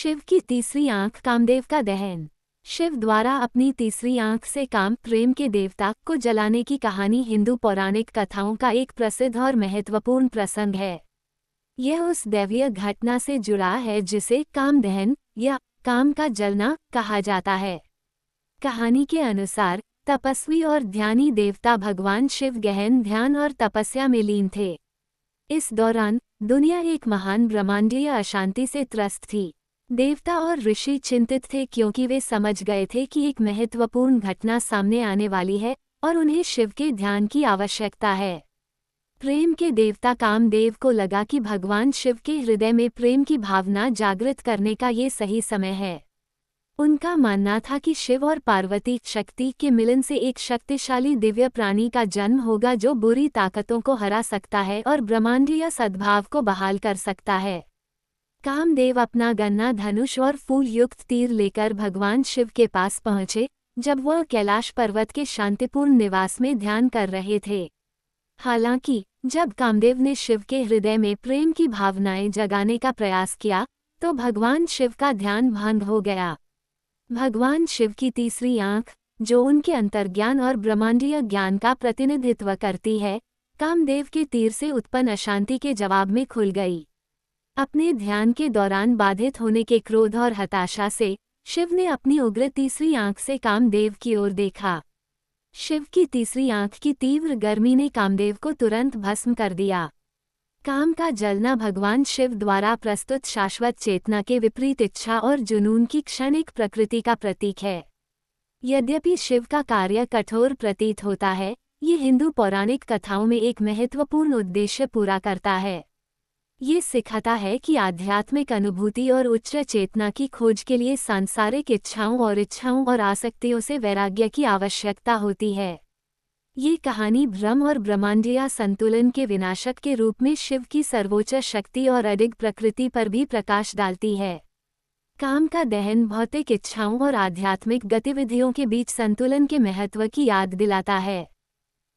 शिव की तीसरी आंख कामदेव का दहन। शिव द्वारा अपनी तीसरी आंख से काम प्रेम के देवता को जलाने की कहानी हिंदू पौराणिक कथाओं का एक प्रसिद्ध और महत्वपूर्ण प्रसंग है। यह उस दैवीय घटना से जुड़ा है जिसे काम दहन या काम का जलना कहा जाता है। कहानी के अनुसार तपस्वी और ध्यानी देवता भगवान शिव गहन ध्यान और तपस्या में लीन थे। इस दौरान दुनिया एक महान ब्रह्मांडीय अशांति से त्रस्त थी। देवता और ऋषि चिंतित थे क्योंकि वे समझ गए थे कि एक महत्वपूर्ण घटना सामने आने वाली है और उन्हें शिव के ध्यान की आवश्यकता है। प्रेम के देवता कामदेव को लगा कि भगवान शिव के हृदय में प्रेम की भावना जागृत करने का ये सही समय है। उनका मानना था कि शिव और पार्वती शक्ति के मिलन से एक शक्तिशाली दिव्य प्राणी का जन्म होगा जो बुरी ताकतों को हरा सकता है और ब्रह्मांडीय सद्भाव को बहाल कर सकता है। कामदेव अपना गन्ना धनुष और फूल युक्त तीर लेकर भगवान शिव के पास पहुंचे जब वह कैलाश पर्वत के शांतिपूर्ण निवास में ध्यान कर रहे थे। हालांकि जब कामदेव ने शिव के हृदय में प्रेम की भावनाएं जगाने का प्रयास किया तो भगवान शिव का ध्यान भंग हो गया। भगवान शिव की तीसरी आंख, जो उनके अंतर्ज्ञान और ब्रह्मांडीय ज्ञान का प्रतिनिधित्व करती है, कामदेव के तीर से उत्पन्न अशांति के जवाब में खुल गई। अपने ध्यान के दौरान बाधित होने के क्रोध और हताशा से शिव ने अपनी उग्र तीसरी आंख से कामदेव की ओर देखा। शिव की तीसरी आंख की तीव्र गर्मी ने कामदेव को तुरंत भस्म कर दिया। काम का जलना भगवान शिव द्वारा प्रस्तुत शाश्वत चेतना के विपरीत इच्छा और जुनून की क्षणिक प्रकृति का प्रतीक है। यद्यपि शिव का कार्य कठोर प्रतीत होता है, ये हिंदू पौराणिक कथाओं में एक महत्वपूर्ण उद्देश्य पूरा करता है। ये सिखाता है कि आध्यात्मिक अनुभूति और उच्च चेतना की खोज के लिए सांसारिक इच्छाओं और आसक्तियों से वैराग्य की आवश्यकता होती है। ये कहानी भ्रम और ब्रह्मांडीय संतुलन के विनाशक के रूप में शिव की सर्वोच्च शक्ति और अडिग प्रकृति पर भी प्रकाश डालती है। काम का दहन भौतिक इच्छाओं और आध्यात्मिक गतिविधियों के बीच संतुलन के महत्व की याद दिलाता है।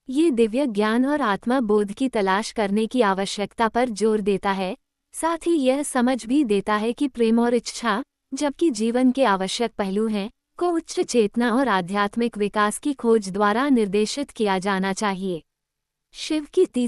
ये दिव्य ज्ञान और आत्मा बोध की तलाश करने की आवश्यकता पर जोर देता है, साथ ही यह समझ भी देता है कि प्रेम और इच्छा, जबकि जीवन के आवश्यक पहलू हैं, को उच्च चेतना और आध्यात्मिक विकास की खोज द्वारा निर्देशित किया जाना चाहिए। शिव की